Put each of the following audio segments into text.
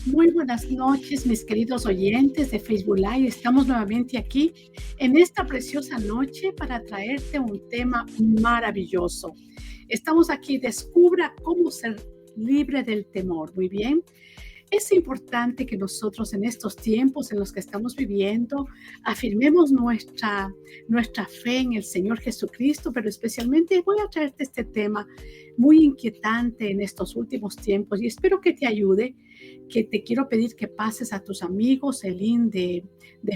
Muy buenas noches, mis queridos oyentes de Facebook Live. Estamos nuevamente aquí en esta preciosa noche para traerte un tema maravilloso. Estamos aquí, descubra cómo ser libre del temor. Muy bien. Es importante que nosotros en estos tiempos en los que estamos viviendo afirmemos nuestra fe en el Señor Jesucristo, pero especialmente voy a traerte este tema muy inquietante en estos últimos tiempos y espero que te ayude, que te quiero pedir que pases a tus amigos el link de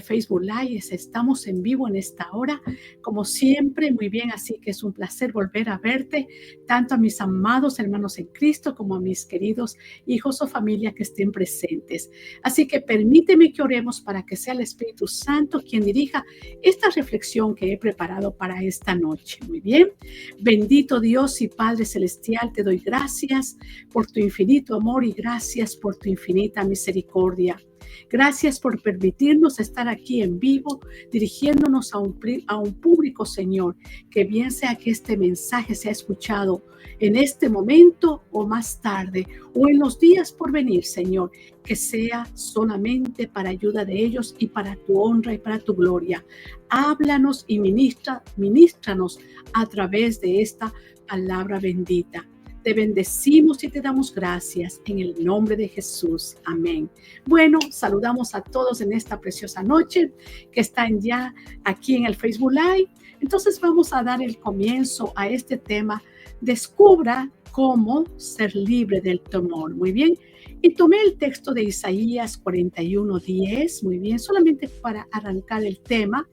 Facebook Live. Estamos en vivo en esta hora, como siempre, muy bien, así que es un placer volver a verte, tanto a mis amados hermanos en Cristo como a mis queridos hijos o familia que estén presentes. Así que permíteme que oremos para que sea el Espíritu Santo quien dirija esta reflexión que he preparado para esta noche. Muy bien. Bendito Dios y Padre Celestial, te doy gracias por tu infinito amor y gracias por tu infinita misericordia. Gracias por permitirnos estar aquí en vivo, dirigiéndonos a un público, Señor, que bien sea que este mensaje sea escuchado en este momento o más tarde, o en los días por venir, Señor, que sea solamente para ayuda de ellos y para tu honra y para tu gloria. Háblanos y ministranos a través de esta palabra bendita. Te bendecimos y te damos gracias en el nombre de Jesús. Amén. Bueno, saludamos a todos en esta preciosa noche que están ya aquí en el Facebook Live. Entonces vamos a dar el comienzo a este tema. Descubra cómo ser libre del temor. Muy bien. Y tomé el texto de Isaías 41:10. Muy bien, solamente para arrancar el tema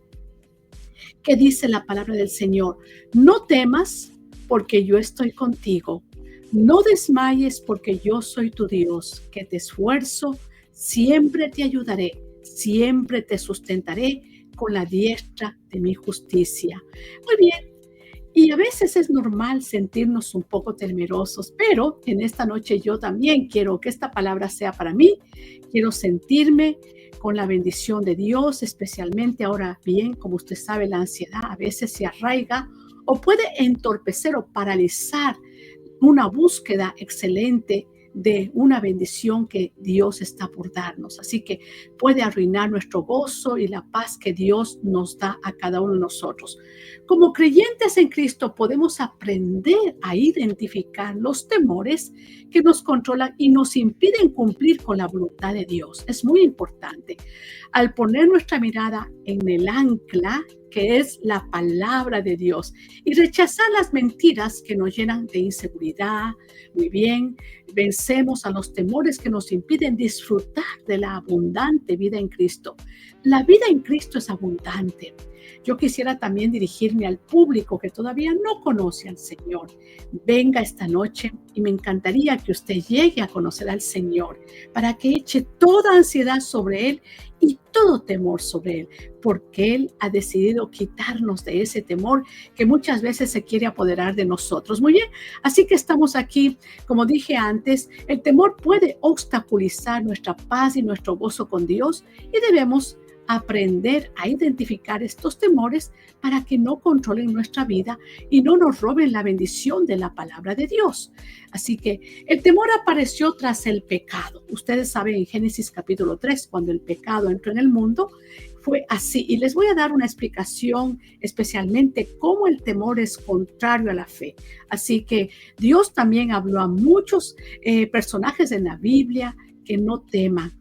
que dice la palabra del Señor. No temas porque yo estoy contigo. No desmayes porque yo soy tu Dios, que te esfuerzo, siempre te ayudaré, siempre te sustentaré con la diestra de mi justicia. Muy bien, y a veces es normal sentirnos un poco temerosos, pero en esta noche yo también quiero que esta palabra sea para mí. Quiero sentirme con la bendición de Dios, especialmente ahora bien, como usted sabe, la ansiedad a veces se arraiga o puede entorpecer o paralizar una búsqueda excelente de una bendición que Dios está por darnos. Así que puede arruinar nuestro gozo y la paz que Dios nos da a cada uno de nosotros. Como creyentes en Cristo podemos aprender a identificar los temores que nos controlan y nos impiden cumplir con la voluntad de Dios. Es muy importante. Al poner nuestra mirada en el ancla, que es la palabra de Dios, y rechazar las mentiras que nos llenan de inseguridad. Muy bien, vencemos a los temores que nos impiden disfrutar de la abundante vida en Cristo. La vida en Cristo es abundante. Yo quisiera también dirigirme al público que todavía no conoce al Señor. Venga esta noche y me encantaría que usted llegue a conocer al Señor para que eche toda ansiedad sobre Él y todo temor sobre Él, porque Él ha decidido quitarnos de ese temor que muchas veces se quiere apoderar de nosotros. Muy bien, así que estamos aquí. Como dije antes, el temor puede obstaculizar nuestra paz y nuestro gozo con Dios y debemos aprender a identificar estos temores para que no controlen nuestra vida y no nos roben la bendición de la palabra de Dios. Así que el temor apareció tras el pecado. Ustedes saben en Génesis capítulo 3, cuando el pecado entró en el mundo, fue así. Y les voy a dar una explicación especialmente cómo el temor es contrario a la fe. Así que Dios también habló a muchos personajes en la Biblia que no teman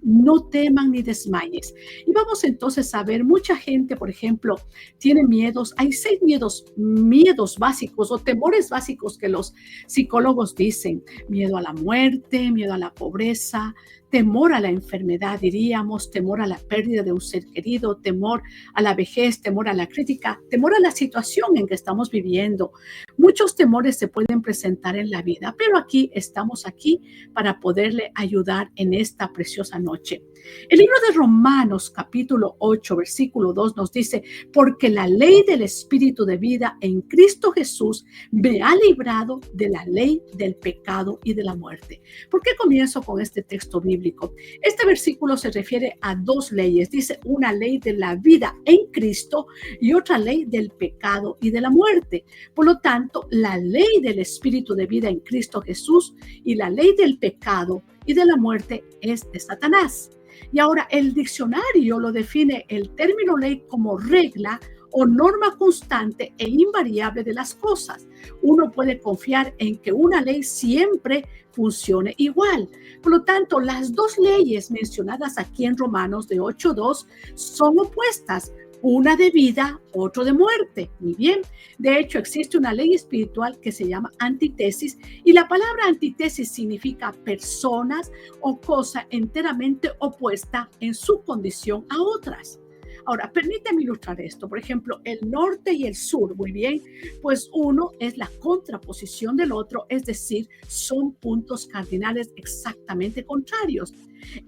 ni desmayes. Y vamos entonces a ver, mucha gente, por ejemplo, tiene miedos. Hay 6 miedos básicos o temores básicos que los psicólogos dicen. Miedo a la muerte, miedo a la pobreza, temor a la enfermedad, diríamos, temor a la pérdida de un ser querido, temor a la vejez, temor a la crítica, temor a la situación en que estamos viviendo. Muchos temores se pueden presentar en la vida, pero estamos aquí para poderle ayudar en esta preciosa noche. El libro de Romanos, capítulo 8, versículo 2 nos dice, porque la ley del Espíritu de vida en Cristo Jesús me ha librado de la ley del pecado y de la muerte. ¿Por qué comienzo con este texto bíblico? bíblico. Este versículo se refiere a dos leyes. Dice una ley de la vida en Cristo y otra ley del pecado y de la muerte. Por lo tanto, la ley del espíritu de vida en Cristo Jesús y la ley del pecado y de la muerte es de Satanás. Y ahora el diccionario lo define el término ley como regla o norma constante e invariable de las cosas. Uno puede confiar en que una ley siempre funcione igual. Por lo tanto, las dos leyes mencionadas aquí en Romanos de 8:2 son opuestas. Una de vida, otro de muerte. Muy bien. De hecho, existe una ley espiritual que se llama antítesis y la palabra antítesis significa personas o cosa enteramente opuesta en su condición a otras. Ahora, permítame ilustrar esto. Por ejemplo, el norte y el sur, muy bien, pues uno es la contraposición del otro, es decir, son puntos cardinales exactamente contrarios.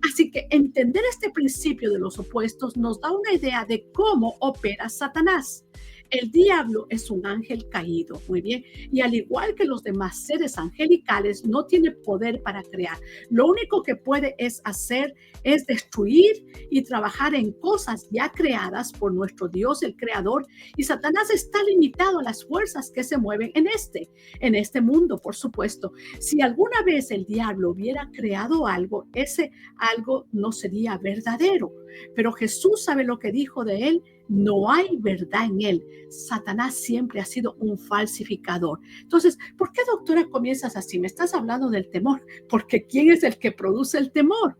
Así que entender este principio de los opuestos nos da una idea de cómo opera Satanás. El diablo es un ángel caído, muy bien, y al igual que los demás seres angelicales, no tiene poder para crear. Lo único que puede es destruir y trabajar en cosas ya creadas por nuestro Dios, el Creador, y Satanás está limitado a las fuerzas que se mueven en este mundo, por supuesto. Si alguna vez el diablo hubiera creado algo, ese algo no sería verdadero. Pero Jesús sabe lo que dijo de él. No hay verdad en él. Satanás siempre ha sido un falsificador. Entonces, ¿por qué, doctora, comienzas así? Me estás hablando del temor, porque ¿quién es el que produce el temor?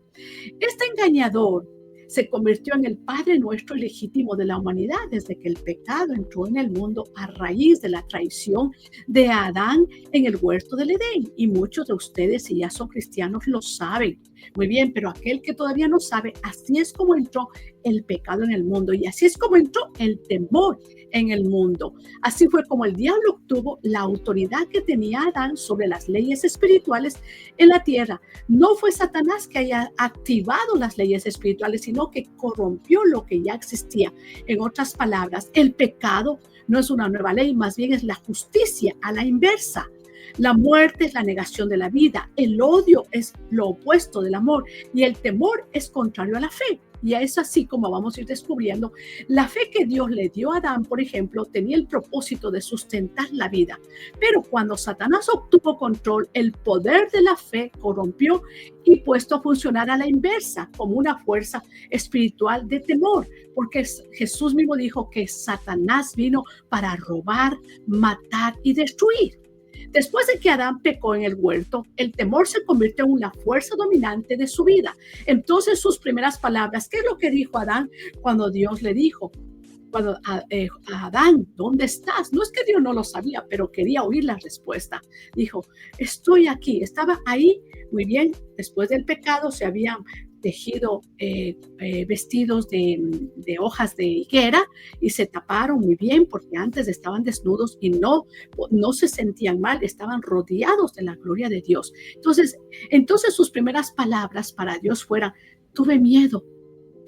Este engañador se convirtió en el Padre nuestro legítimo de la humanidad desde que el pecado entró en el mundo a raíz de la traición de Adán en el huerto del Edén. Y muchos de ustedes, si ya son cristianos, lo saben. Muy bien, pero aquel que todavía no sabe, así es como entró el pecado en el mundo y así es como entró el temor en el mundo. Así fue como el diablo obtuvo la autoridad que tenía Adán sobre las leyes espirituales en la tierra. No fue Satanás que haya activado las leyes espirituales, sino que corrompió lo que ya existía. En otras palabras, el pecado no es una nueva ley, más bien es la justicia a la inversa. La muerte es la negación de la vida, el odio es lo opuesto del amor y el temor es contrario a la fe. Y es así como vamos a ir descubriendo. La fe que Dios le dio a Adán, por ejemplo, tenía el propósito de sustentar la vida. Pero cuando Satanás obtuvo control, el poder de la fe corrompió y puesto a funcionar a la inversa, como una fuerza espiritual de temor. Porque Jesús mismo dijo que Satanás vino para robar, matar y destruir. Después de que Adán pecó en el huerto, el temor se convirtió en una fuerza dominante de su vida. Entonces sus primeras palabras, ¿qué es lo que dijo Adán cuando Dios le dijo? Cuando a Adán, ¿dónde estás? No es que Dios no lo sabía, pero quería oír la respuesta. Dijo, estoy aquí. Estaba ahí, muy bien. Después del pecado se habían tejido vestidos de hojas de higuera y se taparon muy bien porque antes estaban desnudos y no se sentían mal, estaban rodeados de la gloria de Dios. Entonces sus primeras palabras para Dios fueran, tuve miedo.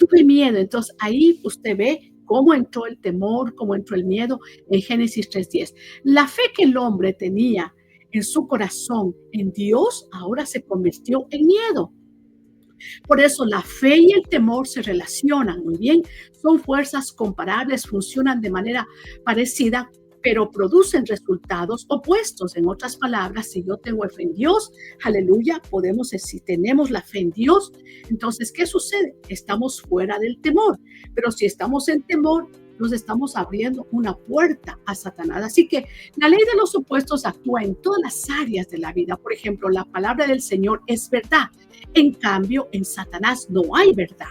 Entonces ahí usted ve cómo entró el temor, cómo entró el miedo en Génesis 3:10. La fe que el hombre tenía en su corazón en Dios ahora se convirtió en miedo. Por eso la fe y el temor se relacionan muy bien. Son fuerzas comparables, funcionan de manera parecida, pero producen resultados opuestos. En otras palabras, si yo tengo fe en Dios, aleluya, si tenemos la fe en Dios, entonces, ¿qué sucede? Estamos fuera del temor. Pero si estamos en temor, nos estamos abriendo una puerta a Satanás. Así que la ley de los opuestos actúa en todas las áreas de la vida. Por ejemplo, la palabra del Señor es verdad. En cambio, en Satanás no hay verdad.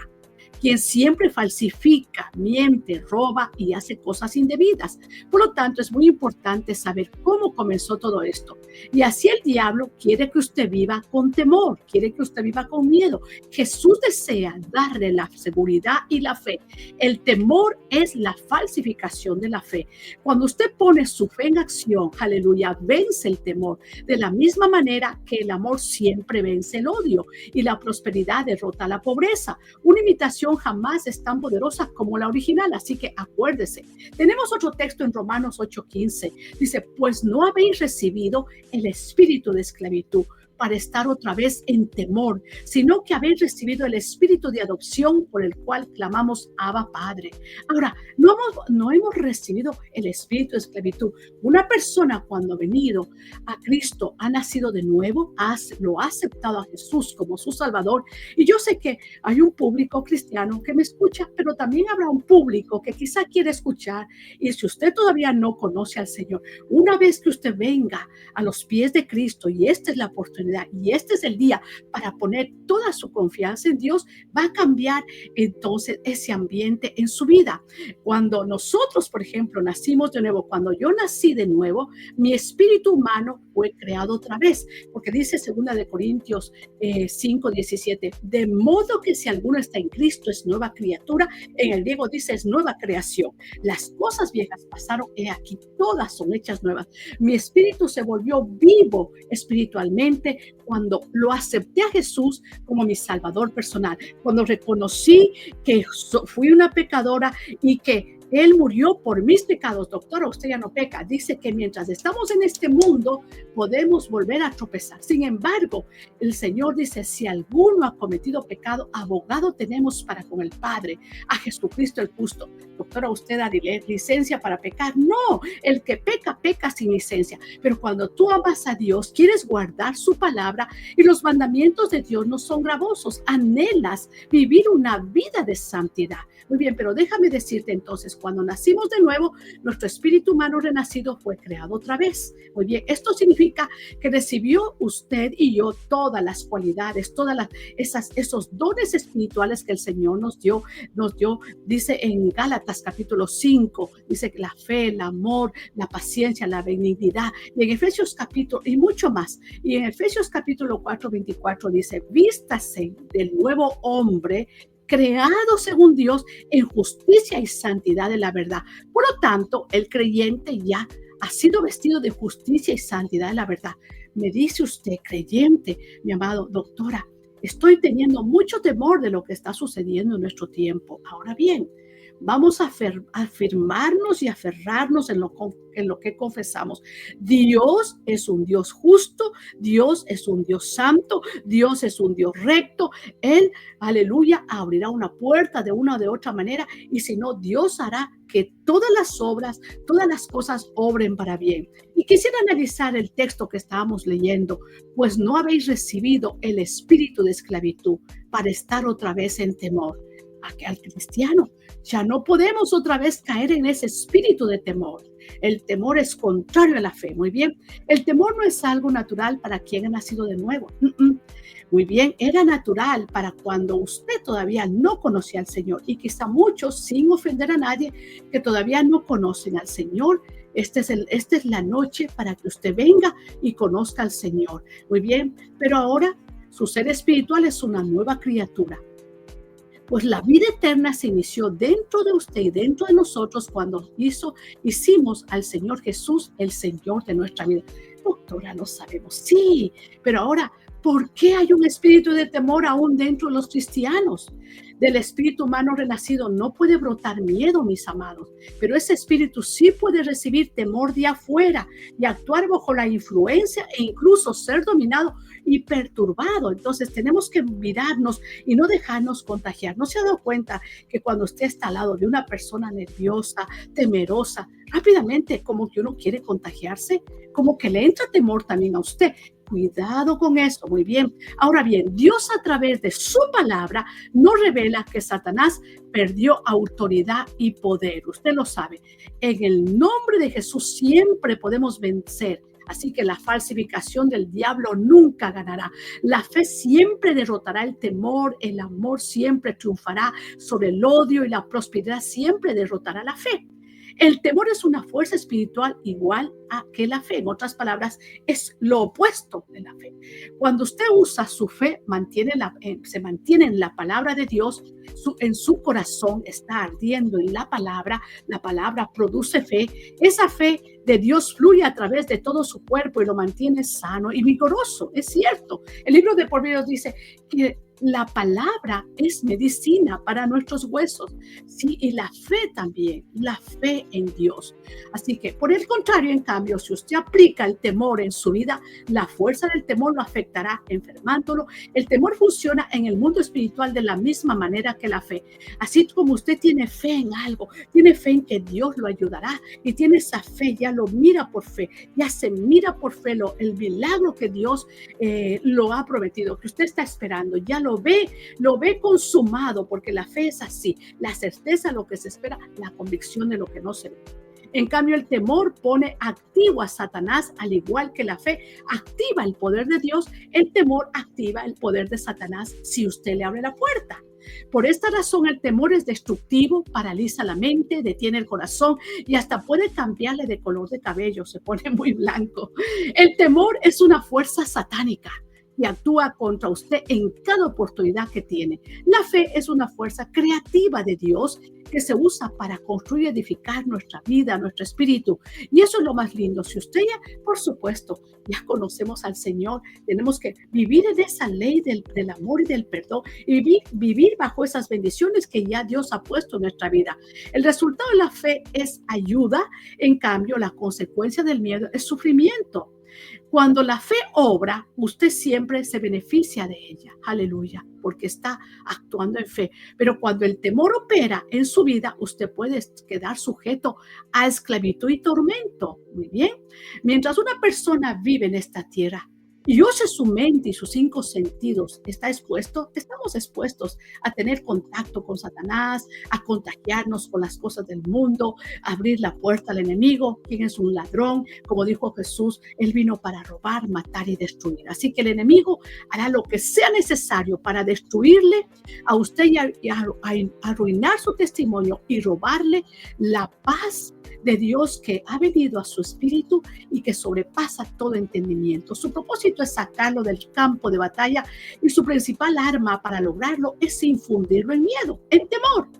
Quien siempre falsifica, miente, roba y hace cosas indebidas. Por lo tanto, es muy importante saber cómo comenzó todo esto. Y así el diablo quiere que usted viva con temor, quiere que usted viva con miedo. Jesús desea darle la seguridad y la fe. El temor es la falsificación de la fe. Cuando usted pone su fe en acción, aleluya, vence el temor. De la misma manera que el amor siempre vence el odio y la prosperidad derrota la pobreza. Una imitación jamás es tan poderosa como la original, así que acuérdese. Tenemos otro texto en Romanos 8:15. Dice, pues no habéis recibido el espíritu de esclavitud para estar otra vez en temor, sino que habéis recibido el espíritu de adopción por el cual clamamos Abba Padre. Ahora, no hemos recibido el espíritu de esclavitud. Una persona cuando ha venido a Cristo, ha nacido de nuevo, lo ha aceptado a Jesús como su Salvador. Y yo sé que hay un público cristiano que me escucha, pero también habrá un público que quizá quiere escuchar. Y si usted todavía no conoce al Señor, una vez que usted venga a los pies de Cristo, y esta es la oportunidad, y este es el día para poner toda su confianza en Dios, va a cambiar entonces ese ambiente en su vida. Cuando nosotros, por ejemplo, nacimos de nuevo, cuando yo nací de nuevo, mi espíritu humano fue creado otra vez, porque dice 2 Corintios 5:17, de modo que si alguno está en Cristo es nueva criatura. En el griego dice es nueva creación. Las cosas viejas pasaron, he aquí, todas son hechas nuevas. Mi espíritu se volvió vivo espiritualmente cuando lo acepté a Jesús como mi Salvador personal, cuando reconocí que fui una pecadora y que Él murió por mis pecados. Doctora, usted ya no peca. Dice que mientras estamos en este mundo podemos volver a tropezar. Sin embargo, el Señor dice, si alguno ha cometido pecado, abogado tenemos para con el Padre, a Jesucristo el justo. Doctora, ¿usted da licencia para pecar? No, el que peca, peca sin licencia. Pero cuando tú amas a Dios, quieres guardar su palabra y los mandamientos de Dios no son gravosos. Anhelas vivir una vida de santidad. Muy bien, pero déjame decirte entonces, cuando nacimos de nuevo, nuestro espíritu humano renacido fue creado otra vez. Muy bien, esto significa que recibió usted y yo todas las cualidades, esos dones espirituales que el Señor nos dio, dice en Gálatas capítulo 5, dice que la fe, el amor, la paciencia, la benignidad, y en Efesios capítulo, y mucho más, y en Efesios capítulo 4:24 dice, vístase del nuevo hombre, creado según Dios en justicia y santidad de la verdad. Por lo tanto, el creyente ya ha sido vestido de justicia y santidad de la verdad. Me dice usted, creyente, mi amado doctora, estoy teniendo mucho temor de lo que está sucediendo en nuestro tiempo. Ahora bien, vamos a afirmarnos y aferrarnos en lo que confesamos. Dios es un Dios justo, Dios es un Dios santo, Dios es un Dios recto. Él, aleluya, abrirá una puerta de una o de otra manera, y si no, Dios hará que todas las obras, todas las cosas obren para bien. Y quisiera analizar el texto que estábamos leyendo, pues no habéis recibido el espíritu de esclavitud para estar otra vez en temor. Al cristiano ya no podemos otra vez caer en ese espíritu de temor. El temor es contrario a la fe. Muy bien, el temor no es algo natural para quien ha nacido de nuevo. Muy bien, era natural para cuando usted todavía no conocía al Señor, y quizá muchos, sin ofender a nadie, que todavía no conocen al Señor. Esta es la noche para que usted venga y conozca al Señor. Muy bien, pero ahora su ser espiritual es una nueva criatura. Pues la vida eterna se inició dentro de usted y dentro de nosotros cuando hicimos al Señor Jesús el Señor de nuestra vida. Doctora, lo sabemos, sí, pero ahora, ¿por qué hay un espíritu de temor aún dentro de los cristianos? Del espíritu humano renacido no puede brotar miedo, mis amados, pero ese espíritu sí puede recibir temor de afuera y actuar bajo la influencia e incluso ser dominado y perturbado. Entonces tenemos que mirarnos y no dejarnos contagiar. ¿No se ha dado cuenta que cuando usted está al lado de una persona nerviosa, temerosa, rápidamente como que uno quiere contagiarse, como que le entra temor también a usted? Cuidado con eso. Muy bien. Ahora bien, Dios a través de su palabra nos revela que Satanás perdió autoridad y poder. Usted lo sabe. En el nombre de Jesús siempre podemos vencer. Así que la falsificación del diablo nunca ganará. La fe siempre derrotará el temor, el amor siempre triunfará sobre el odio y la prosperidad siempre derrotará la fe. El temor es una fuerza espiritual igual a que la fe. En otras palabras, es lo opuesto de la fe. Cuando usted usa su fe, se mantiene en la palabra de Dios, en su corazón está ardiendo en la palabra produce fe. Esa fe de Dios fluye a través de todo su cuerpo y lo mantiene sano y vigoroso. Es cierto. El libro de Proverbios dice que La palabra es medicina para nuestros huesos, sí, y la fe también, la fe en Dios. Así que, por el contrario, en cambio, si usted aplica el temor en su vida, la fuerza del temor lo afectará enfermándolo. El temor funciona en el mundo espiritual de la misma manera que la fe. Así como usted tiene fe en algo, tiene fe en que Dios lo ayudará y tiene esa fe, ya lo mira por fe, ya se mira por fe el milagro que Dios lo ha prometido, que usted está esperando, ya lo ve consumado, porque la fe es así, la certeza de lo que se espera, la convicción de lo que no se ve. En cambio, el temor pone activo a Satanás, al igual que la fe activa el poder de Dios. El temor activa el poder de Satanás si usted le abre la puerta. Por esta razón, el temor es destructivo, paraliza la mente, detiene el corazón y hasta puede cambiarle de color de cabello, se pone muy blanco. El temor es una fuerza satánica y actúa contra usted en cada oportunidad que tiene. La fe es una fuerza creativa de Dios que se usa para construir y edificar nuestra vida, nuestro espíritu. Y eso es lo más lindo. Si usted ya, por supuesto, ya conocemos al Señor, tenemos que vivir en esa ley del amor y del perdón y vivir bajo esas bendiciones que ya Dios ha puesto en nuestra vida. El resultado de la fe es ayuda. En cambio, la consecuencia del miedo es sufrimiento. Cuando la fe obra, usted siempre se beneficia de ella. Aleluya, porque está actuando en fe. Pero cuando el temor opera en su vida, usted puede quedar sujeto a esclavitud y tormento. Muy bien. Mientras una persona vive en esta tierra y use su mente y sus 5 sentidos, estamos expuestos a tener contacto con Satanás, a contagiarnos con las cosas del mundo, a abrir la puerta al enemigo, quien es un ladrón. Como dijo Jesús, él vino para robar, matar y destruir. Así que el enemigo hará lo que sea necesario para destruirle a usted y arruinar su testimonio y robarle la paz de Dios que ha venido a su espíritu y que sobrepasa todo entendimiento. Su propósito es sacarlo del campo de batalla y su principal arma para lograrlo es infundirlo en miedo, en temor.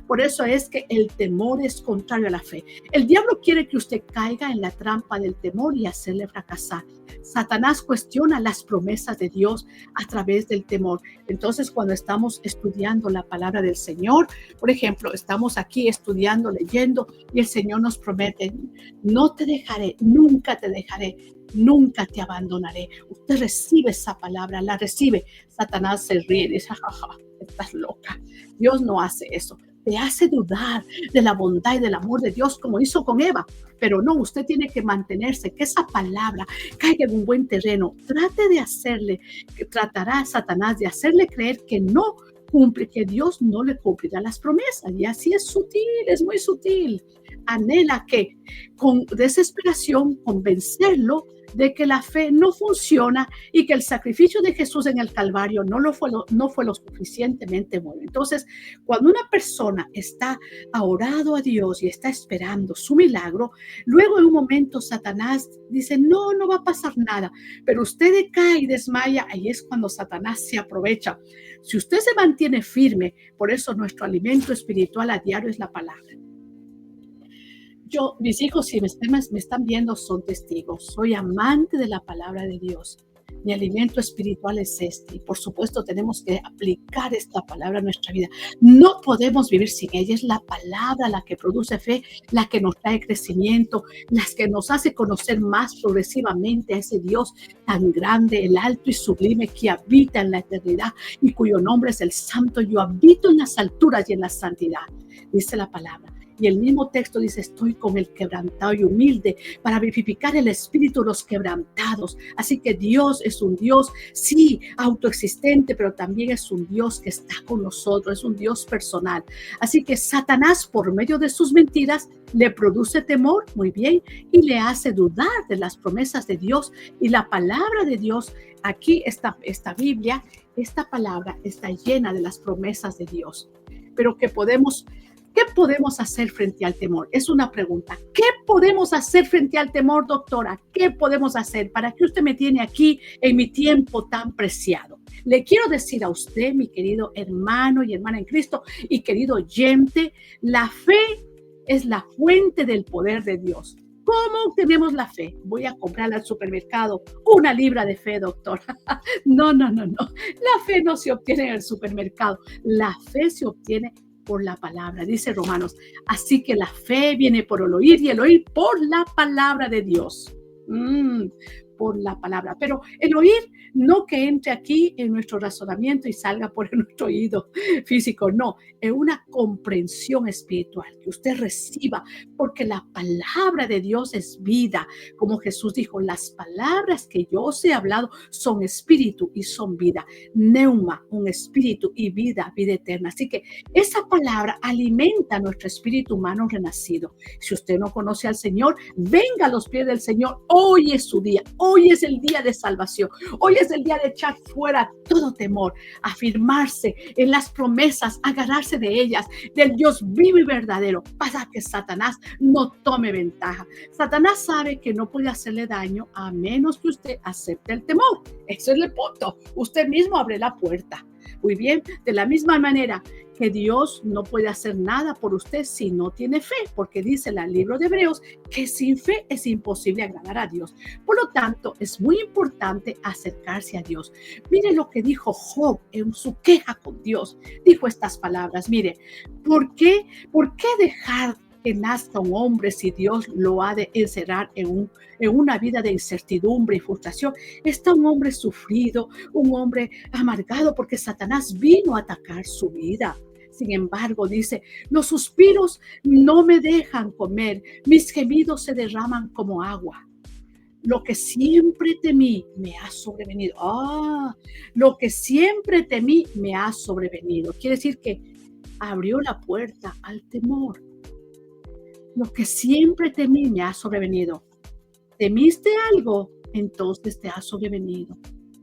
Por eso es que el temor es contrario a la fe. El diablo quiere que usted caiga en la trampa del temor y hacerle fracasar. Satanás cuestiona las promesas de Dios a través del temor. Entonces, cuando estamos estudiando la palabra del Señor, por ejemplo, estamos aquí estudiando, leyendo, y el Señor nos promete: no te dejaré, nunca te dejaré, nunca te abandonaré. Usted recibe esa palabra, la recibe. Satanás se ríe y dice: jaja, estás loca. Dios no hace eso. Te hace dudar de la bondad y del amor de Dios, como hizo con Eva. Pero no, usted tiene que mantenerse, que esa palabra caiga en un buen terreno. Tratará Satanás de hacerle creer que no cumple, que Dios no le cumplirá las promesas. Y así es sutil, es muy sutil. Anhela que con desesperación convencerlo de que la fe no funciona y que el sacrificio de Jesús en el Calvario no fue lo suficientemente bueno. Entonces, cuando una persona ha orado a Dios y está esperando su milagro, luego en un momento Satanás dice: no va a pasar nada, pero usted decae y desmaya. Ahí es cuando Satanás se aprovecha. Si usted se mantiene firme, por eso nuestro alimento espiritual a diario es la palabra. Mis hijos, si me están viendo, son testigos. Soy amante de la palabra de Dios. Mi alimento espiritual es este. Y por supuesto tenemos que aplicar esta palabra a nuestra vida. No podemos vivir sin ella. Es la palabra la que produce fe, la que nos trae crecimiento, la que nos hace conocer más progresivamente a ese Dios tan grande, el alto y sublime, que habita en la eternidad y cuyo nombre es el Santo. Yo habito en las alturas y en la santidad, dice la palabra. Y el mismo texto dice: estoy con el quebrantado y humilde para vivificar el espíritu de los quebrantados. Así que Dios es un Dios, sí, autoexistente, pero también es un Dios que está con nosotros, es un Dios personal. Así que Satanás, por medio de sus mentiras, le produce temor, muy bien, y le hace dudar de las promesas de Dios. Y la palabra de Dios, aquí esta Biblia, esta palabra está llena de las promesas de Dios. Pero ¿qué podemos hacer frente al temor? Es una pregunta. ¿Qué podemos hacer frente al temor, doctora? ¿Qué podemos hacer? ¿Para qué usted me tiene aquí en mi tiempo tan preciado? Le quiero decir a usted, mi querido hermano y hermana en Cristo y querido oyente, la fe es la fuente del poder de Dios. ¿Cómo obtenemos la fe? Voy a comprarla al supermercado. Una libra de fe, doctor. No, no, no, no. La fe no se obtiene en el supermercado. La fe se obtiene por la palabra, dice Romanos. Así que la fe viene por el oír y el oír por la palabra de Dios. Por la palabra. Pero el oír no que entre aquí en nuestro razonamiento y salga por nuestro oído físico, no, es una comprensión espiritual que usted reciba, porque la palabra de Dios es vida. Como Jesús dijo, las palabras que yo os he hablado son espíritu y son vida. Neuma, un espíritu, y vida, vida eterna. Así que esa palabra alimenta nuestro espíritu humano renacido. Si usted no conoce al Señor, venga a los pies del Señor. Hoy es su día. Hoy es el día de salvación. Hoy es el día de echar fuera todo temor, afirmarse en las promesas, agarrarse de ellas, del Dios vivo y verdadero, para que Satanás no tome ventaja. Satanás sabe que no puede hacerle daño a menos que usted acepte el temor. Ese es el punto. Usted mismo abre la puerta. Muy bien, de la misma manera que Dios no puede hacer nada por usted si no tiene fe, porque dice el libro de Hebreos que sin fe es imposible agradar a Dios. Por lo tanto, es muy importante acercarse a Dios. Mire lo que dijo Job en su queja con Dios. Dijo estas palabras, mire, ¿por qué dejar que nazca un hombre si Dios lo ha de encerrar en una vida de incertidumbre y frustración? Está un hombre sufrido, un hombre amargado porque Satanás vino a atacar su vida. Sin embargo, dice, los suspiros no me dejan comer, mis gemidos se derraman como agua. Lo que siempre temí me ha sobrevenido. Lo que siempre temí me ha sobrevenido. Quiere decir que abrió la puerta al temor. Lo que siempre temí me ha sobrevenido. ¿Temiste algo? Entonces te ha sobrevenido.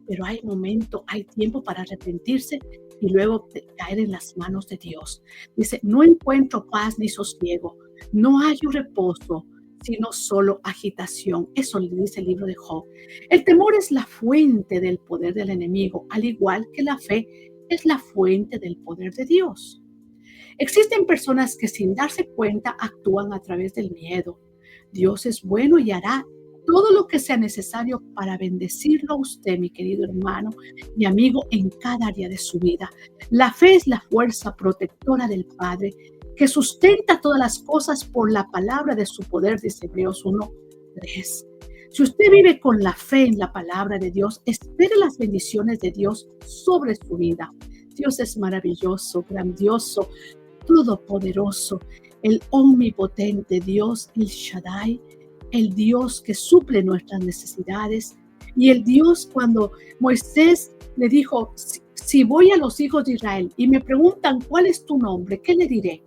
Pero hay momento, hay tiempo para arrepentirse y luego caer en las manos de Dios. Dice, no encuentro paz ni sosiego, no hay reposo, sino solo agitación. Eso le dice el libro de Job. El temor es la fuente del poder del enemigo, al igual que la fe es la fuente del poder de Dios. Existen personas que sin darse cuenta actúan a través del miedo. Dios es bueno y hará todo lo que sea necesario para bendecirlo a usted, mi querido hermano y amigo, en cada área de su vida. La fe es la fuerza protectora del Padre que sustenta todas las cosas por la palabra de su poder, dice Hebreos 1:3. Si usted vive con la fe en la palabra de Dios, espere las bendiciones de Dios sobre su vida. Dios es maravilloso, grandioso, todopoderoso, el omnipotente Dios, el Shaddai, el Dios que suple nuestras necesidades, y el Dios Cuando Moisés le dijo, si voy a los hijos de Israel y me preguntan cuál es tu nombre, ¿qué le diré?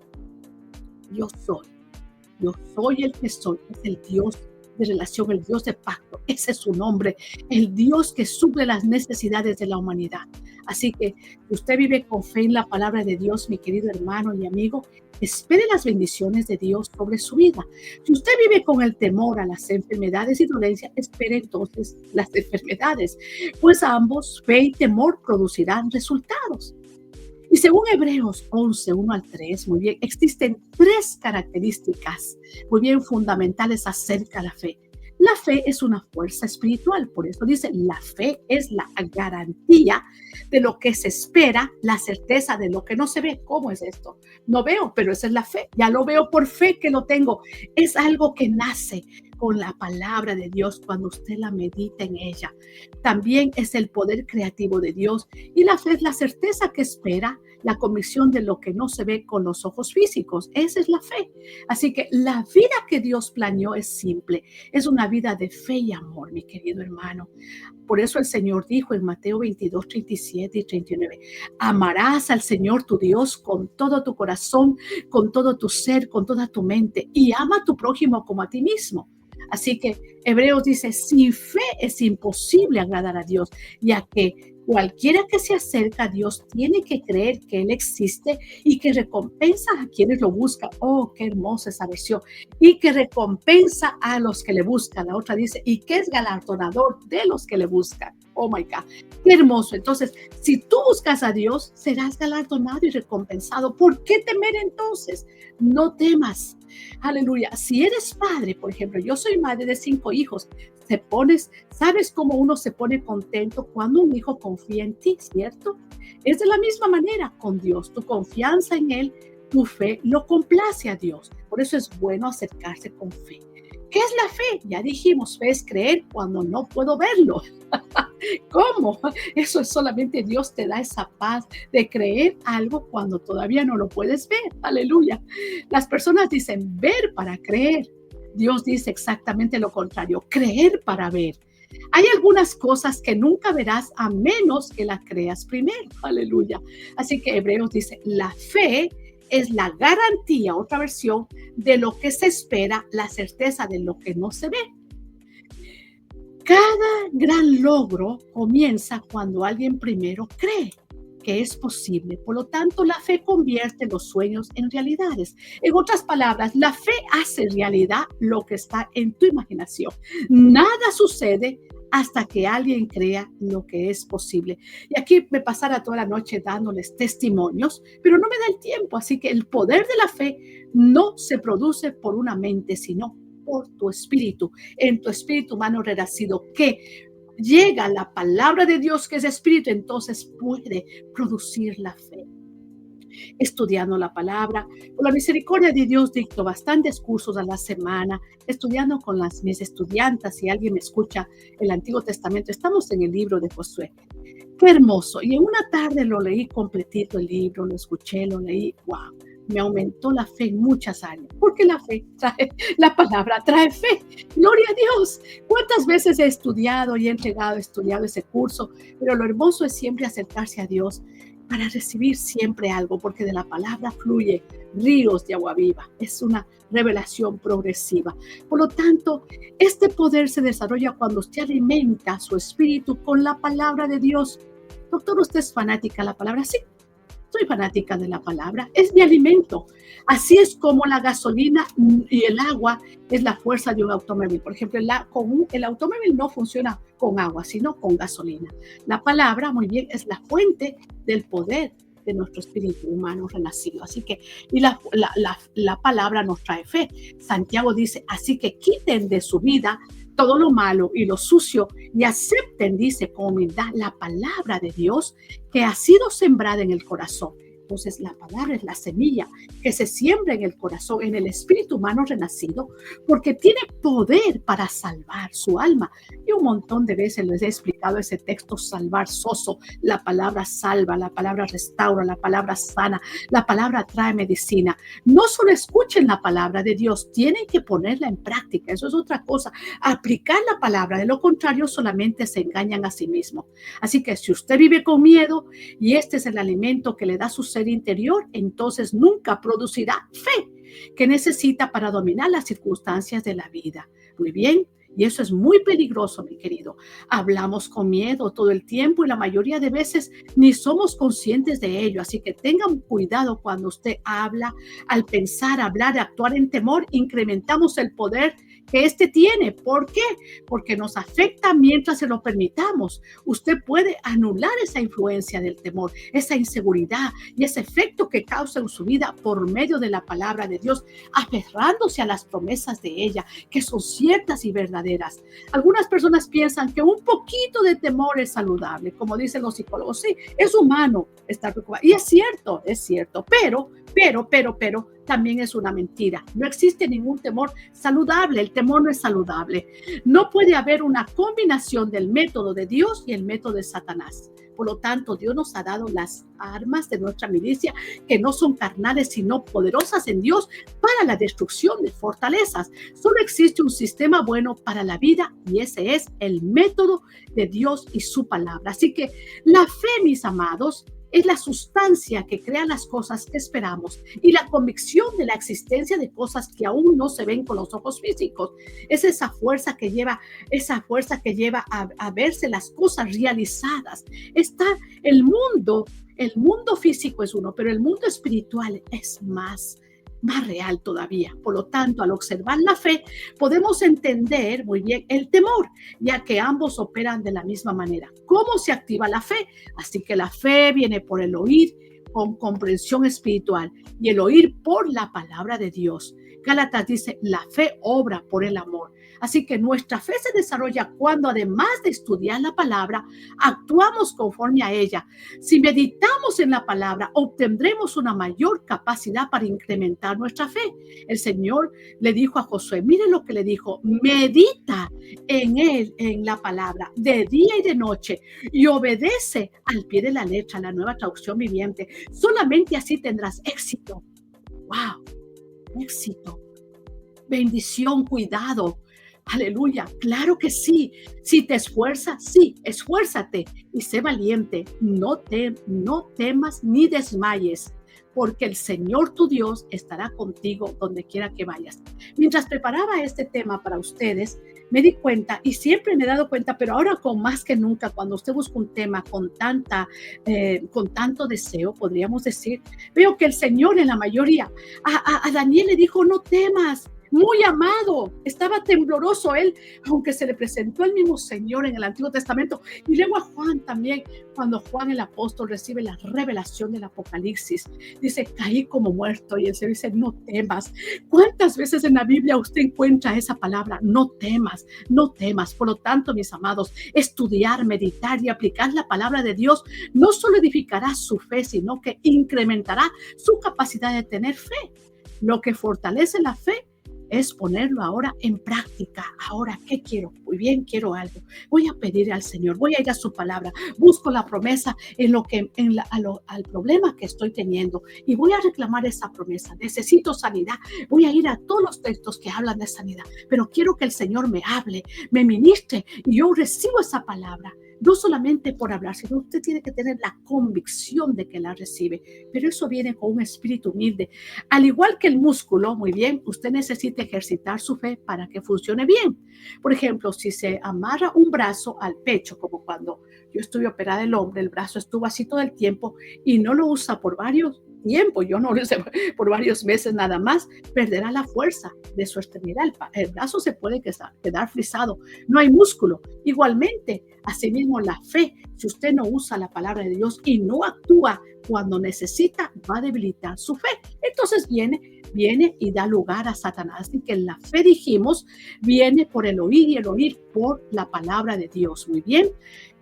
Yo soy el que soy, es el Dios de relación, el Dios de pacto, ese es su nombre, el Dios que suple las necesidades de la humanidad. Así que si usted vive con fe en la palabra de Dios, mi querido hermano y amigo, espere las bendiciones de Dios sobre su vida. Si usted vive con el temor a las enfermedades y dolencias, espere entonces las enfermedades, pues ambos, fe y temor, producirán resultados. Y según Hebreos 11:1-3, muy bien, existen 3 características muy bien fundamentales acerca de la fe. La fe es una fuerza espiritual, por eso dice, la fe es la garantía de lo que se espera, la certeza de lo que no se ve. ¿Cómo es esto? No veo, pero esa es la fe. Ya lo veo por fe que lo tengo. Es algo que nace con la palabra de Dios cuando usted la medita en ella. También es el poder creativo de Dios, y la fe es la certeza que espera, la convicción de lo que no se ve con los ojos físicos. Esa es la fe. Así que la vida que Dios planeó es simple. Es una vida de fe y amor, mi querido hermano. Por eso el Señor dijo en Mateo 22:37-39, amarás al Señor tu Dios con todo tu corazón, con todo tu ser, con toda tu mente, y ama a tu prójimo como a ti mismo. Así que Hebreos dice, sin fe es imposible agradar a Dios, ya que cualquiera que se acerca a Dios tiene que creer que Él existe y que recompensa a quienes lo buscan. Oh, qué hermosa esa versión. Y que recompensa a los que le buscan. La otra dice, y que es galardonador de los que le buscan. Oh my God, qué hermoso. Entonces, si tú buscas a Dios, serás galardonado y recompensado. ¿Por qué temer entonces? No temas. Aleluya. Si eres padre, por ejemplo, yo soy madre de 5 hijos. ¿Sabes cómo uno se pone contento cuando un hijo confía en ti, cierto? Es de la misma manera con Dios. Tu confianza en Él, tu fe, lo complace a Dios. Por eso es bueno acercarse con fe. ¿Qué es la fe? Ya dijimos, fe es creer cuando no puedo verlo. ¿Cómo? Eso es solamente Dios te da esa paz de creer algo cuando todavía no lo puedes ver. Aleluya. Las personas dicen ver para creer. Dios dice exactamente lo contrario, creer para ver. Hay algunas cosas que nunca verás a menos que las creas primero. Aleluya. Así que Hebreos dice, la fe es la garantía, otra versión, de lo que se espera, la certeza de lo que no se ve. Cada gran logro comienza cuando alguien primero cree que es posible. Por lo tanto, la fe convierte los sueños en realidades. En otras palabras, la fe hace realidad lo que está en tu imaginación. Nada sucede hasta que alguien crea lo que es posible. Y aquí me pasará toda la noche dándoles testimonios, pero no me da el tiempo. Así que el poder de la fe no se produce por una mente, sino por tu espíritu, en tu espíritu humano renacido, que llega la palabra de Dios, que es espíritu, entonces puede producir la fe. Estudiando la palabra, por la misericordia de Dios dicto bastantes cursos a la semana, estudiando con mis estudiantas. Si alguien me escucha el Antiguo Testamento, estamos en el libro de Josué. Qué hermoso. Y en una tarde lo leí completito el libro, lo escuché, lo leí. ¡Wow! Me aumentó la fe en muchas áreas, porque la fe trae, la palabra trae fe. Gloria a Dios. ¿Cuántas veces he estudiado y he estudiado ese curso? Pero lo hermoso es siempre acercarse a Dios para recibir siempre algo, porque de la palabra fluye ríos de agua viva. Es una revelación progresiva. Por lo tanto, este poder se desarrolla cuando usted alimenta su espíritu con la palabra de Dios. Doctor, ¿usted es fanática de la palabra? Sí. Soy fanática de la palabra, es mi alimento. Así es como la gasolina y el agua es la fuerza de un automóvil. Por ejemplo, el automóvil no funciona con agua, sino con gasolina. La palabra, muy bien, es la fuente del poder de nuestro espíritu humano renacido. Así que, y la palabra nos trae fe. Santiago dice, así que quiten de su vida todo lo malo y lo sucio y acepten, dice con humildad, la palabra de Dios que ha sido sembrada en el corazón. Entonces la palabra es la semilla que se siembra en el corazón, en el espíritu humano renacido, porque tiene poder para salvar su alma. Y un montón de veces les he explicado ese texto salvar soso. La palabra salva, la palabra restaura, la palabra sana, la palabra trae medicina. No solo escuchen la palabra de Dios, tienen que ponerla en práctica. Eso es otra cosa, aplicar la palabra. De lo contrario, solamente se engañan a sí mismos. Así que si usted vive con miedo y este es el alimento que le da su ser interior, entonces nunca producirá fe que necesita para dominar las circunstancias de la vida. Muy bien, y eso es muy peligroso, mi querido. Hablamos con miedo todo el tiempo y la mayoría de veces ni somos conscientes de ello. Así que tengan cuidado cuando usted habla. Al pensar, hablar, actuar en temor, incrementamos el poder que este tiene. ¿Por qué? Porque nos afecta mientras se lo permitamos. Usted puede anular esa influencia del temor, esa inseguridad y ese efecto que causa en su vida por medio de la palabra de Dios, aferrándose a las promesas de ella, que son ciertas y verdaderas. Algunas personas piensan que un poquito de temor es saludable, como dicen los psicólogos. Sí, es humano estar preocupado. Y es cierto, pero también es una mentira. No existe ningún temor saludable. El temor no es saludable. No puede haber una combinación del método de Dios y el método de Satanás. Por lo tanto, Dios nos ha dado las armas de nuestra milicia, que no son carnales, sino poderosas en Dios para la destrucción de fortalezas. Solo existe un sistema bueno para la vida y ese es el método de Dios y su palabra. Así que la fe, mis amados, es la sustancia que crea las cosas que esperamos y la convicción de la existencia de cosas que aún no se ven con los ojos físicos. Es esa fuerza que lleva a verse las cosas realizadas. Está el mundo físico es uno, pero el mundo espiritual es más más real todavía. Por lo tanto, al observar la fe, podemos entender muy bien el temor, ya que ambos operan de la misma manera. ¿Cómo se activa la fe? Así que la fe viene por el oír con comprensión espiritual y el oír por la palabra de Dios. Gálatas dice, la fe obra por el amor. Así que nuestra fe se desarrolla cuando, además de estudiar la palabra, actuamos conforme a ella. Si meditamos en la palabra, obtendremos una mayor capacidad para incrementar nuestra fe. El Señor le dijo a Josué, miren lo que le dijo, medita en él, en la palabra, de día y de noche, y obedece al pie de la letra, la Nueva Traducción Viviente. Solamente así tendrás éxito. ¡Wow! Éxito, bendición, cuidado. Aleluya, claro que sí. Si te esfuerzas, sí, esfuérzate y sé valiente. No temas ni desmayes, porque el Señor tu Dios estará contigo donde quiera que vayas. Mientras preparaba este tema para ustedes, me di cuenta, y siempre me he dado cuenta, pero ahora con más que nunca, cuando usted busca un tema con tanto deseo, podríamos decir, veo que el Señor en la mayoría, a Daniel le dijo, no temas. Muy amado, estaba tembloroso él, aunque se le presentó el mismo Señor en el Antiguo Testamento. Y luego a Juan también, cuando Juan el apóstol recibe la revelación del Apocalipsis, dice, caí como muerto, y el Señor dice, no temas. ¿Cuántas veces en la Biblia usted encuentra esa palabra? No temas, no temas. Por lo tanto, mis amados, estudiar, meditar y aplicar la palabra de Dios no solo edificará su fe, sino que incrementará su capacidad de tener fe. Lo que fortalece la fe es ponerlo ahora en práctica. Ahora, ¿qué quiero? Muy bien, quiero algo. Voy a pedir al Señor, voy a ir a su palabra, busco la promesa al problema que estoy teniendo y voy a reclamar esa promesa. Necesito sanidad. Voy a ir a todos los textos que hablan de sanidad, pero quiero que el Señor me hable, me ministre y yo recibo esa palabra. No solamente por hablar, sino usted tiene que tener la convicción de que la recibe. Pero eso viene con un espíritu humilde. Al igual que el músculo, muy bien, usted necesita ejercitar su fe para que funcione bien. Por ejemplo, si se amarra un brazo al pecho, como cuando yo estuve operada del hombro, el brazo estuvo así todo el tiempo y no lo usa por varios tiempos, yo no lo usé por varios meses nada más, perderá la fuerza de su extremidad. El brazo se puede quedar frisado, no hay músculo. Igualmente, asimismo la fe, si usted no usa la palabra de Dios y no actúa cuando necesita, va a debilitar su fe. Entonces viene y da lugar a Satanás. Así que la fe, dijimos, viene por el oír y el oír por la palabra de Dios. Muy bien.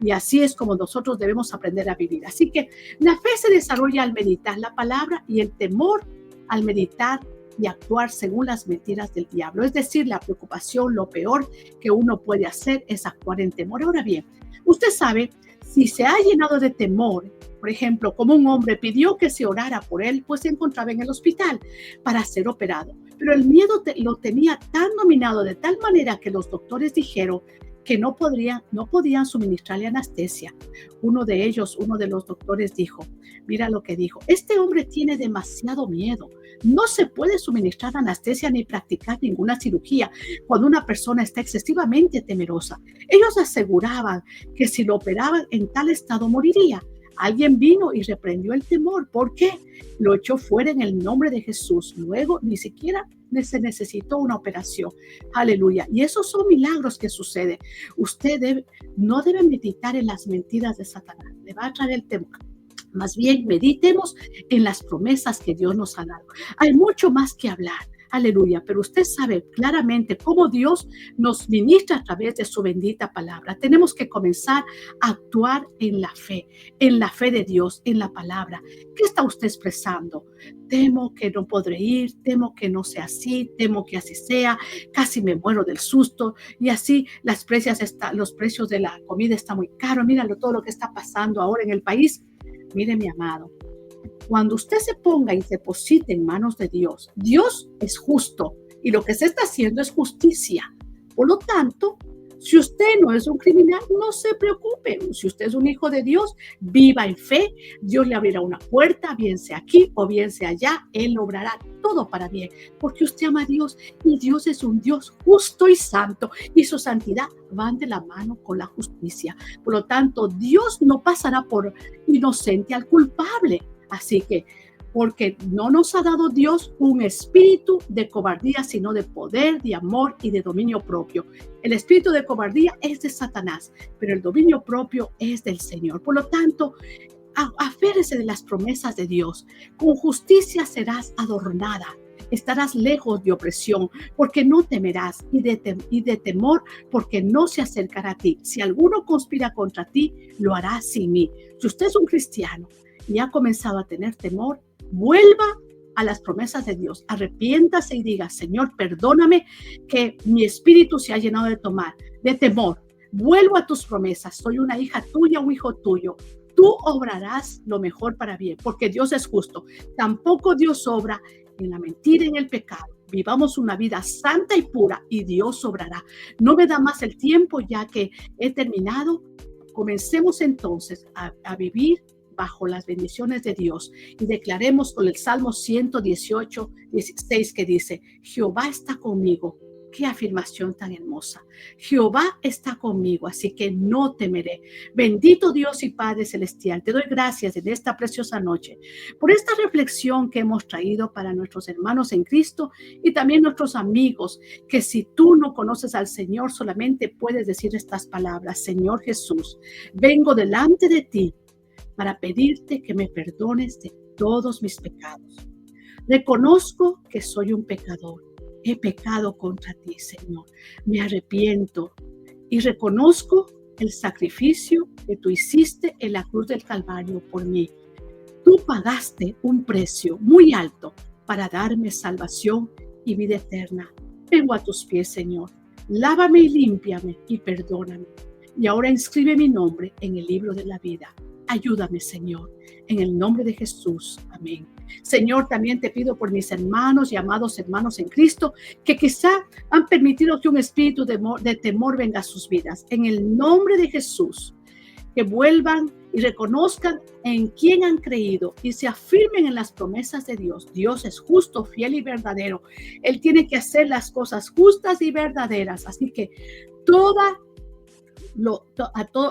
Y así es como nosotros debemos aprender a vivir. Así que la fe se desarrolla al meditar la palabra y el temor al meditar y actuar según las mentiras del diablo. Es decir, la preocupación, lo peor que uno puede hacer es actuar en temor. Ahora bien, usted sabe, si se ha llenado de temor, por ejemplo, como un hombre pidió que se orara por él, pues se encontraba en el hospital para ser operado. Pero el miedo lo tenía tan dominado de tal manera que los doctores dijeron que no podían suministrarle anestesia. Uno de los doctores dijo, mira lo que dijo, este hombre tiene demasiado miedo. No se puede suministrar anestesia ni practicar ninguna cirugía cuando una persona está excesivamente temerosa. Ellos aseguraban que si lo operaban en tal estado moriría. Alguien vino y reprendió el temor. ¿Por qué? Lo echó fuera en el nombre de Jesús. Luego ni siquiera se necesitó una operación. Aleluya. Y esos son milagros que suceden. Usted no debe meditar en las mentiras de Satanás. Le va a traer el temor. Más bien, meditemos en las promesas que Dios nos ha dado. Hay mucho más que hablar. Aleluya, pero usted sabe claramente cómo Dios nos ministra a través de su bendita palabra. Tenemos que comenzar a actuar en la fe de Dios, en la palabra. ¿Qué está usted expresando? Temo que no podré ir, temo que no sea así, temo que así sea, casi me muero del susto y así los precios de la comida están muy caros. Míralo todo lo que está pasando ahora en el país. Mire, mi amado. Cuando usted se ponga y se deposite en manos de Dios, Dios es justo y lo que se está haciendo es justicia. Por lo tanto, si usted no es un criminal, no se preocupe. Si usted es un hijo de Dios, viva en fe. Dios le abrirá una puerta, bien sea aquí o bien sea allá. Él obrará todo para bien, porque usted ama a Dios y Dios es un Dios justo y santo y su santidad van de la mano con la justicia. Por lo tanto, Dios no pasará por inocente al culpable. Así que porque no nos ha dado Dios un espíritu de cobardía, sino de poder, de amor y de dominio propio. El espíritu de cobardía es de Satanás, pero el dominio propio es del Señor. Por lo tanto, aférrese de las promesas de Dios. Con justicia serás adornada. Estarás lejos de opresión, porque no temerás, y de temor, porque no se acercará a ti. Si alguno conspira contra ti, lo hará sin mí. Si usted es un cristiano y ha comenzado a tener temor, vuelva a las promesas de Dios. Arrepiéntase y diga: Señor, perdóname que mi espíritu se ha llenado de temor. Vuelvo a tus promesas. Soy una hija tuya, un hijo tuyo. Tú obrarás lo mejor para bien, porque Dios es justo. Tampoco Dios obra en la mentira y en el pecado. Vivamos una vida santa y pura y Dios obrará. No me da más el tiempo, ya que he terminado. Comencemos entonces a vivir bajo las bendiciones de Dios y declaremos con el Salmo 118, 16, que dice: Jehová está conmigo. Qué afirmación tan hermosa. Jehová está conmigo, así que no temeré. Bendito Dios y Padre Celestial, te doy gracias en esta preciosa noche por esta reflexión que hemos traído para nuestros hermanos en Cristo y también nuestros amigos, que si tú no conoces al Señor, solamente puedes decir estas palabras: Señor Jesús, vengo delante de ti para pedirte que me perdones de todos mis pecados. Reconozco que soy un pecador. He pecado contra ti, Señor. Me arrepiento y reconozco el sacrificio que tú hiciste en la cruz del Calvario por mí. Tú pagaste un precio muy alto para darme salvación y vida eterna. Vengo a tus pies, Señor. Lávame y límpiame y perdóname. Y ahora inscribe mi nombre en el libro de la vida. Ayúdame, Señor, en el nombre de Jesús. Amén. Señor, también te pido por mis hermanos y amados hermanos en Cristo, que quizá han permitido que un espíritu de temor venga a sus vidas. En el nombre de Jesús, que vuelvan y reconozcan en quién han creído y se afirmen en las promesas de Dios. Dios es justo, fiel y verdadero. Él tiene que hacer las cosas justas y verdaderas. Así que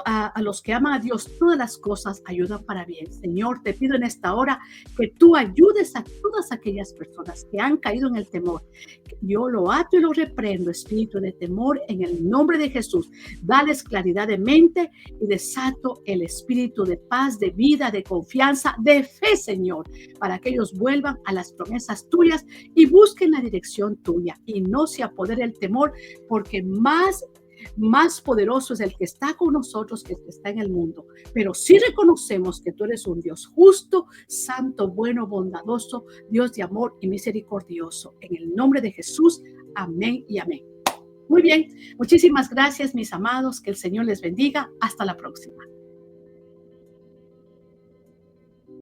a los que aman a Dios, todas las cosas ayudan para bien. Señor, te pido en esta hora que tú ayudes a todas aquellas personas que han caído en el temor. Yo lo ato y lo reprendo, espíritu de temor, en el nombre de Jesús. Dales claridad de mente y desato el espíritu de paz, de vida, de confianza, de fe, Señor, para que ellos vuelvan a las promesas tuyas y busquen la dirección tuya y no se apodere el temor, porque más poderoso es el que está con nosotros que el que está en el mundo. Pero sí reconocemos que tú eres un Dios justo, santo, bueno, bondadoso, Dios de amor y misericordioso. En el nombre de Jesús, amén y amén. Muy bien, muchísimas gracias, mis amados. Que el Señor les bendiga. Hasta la próxima.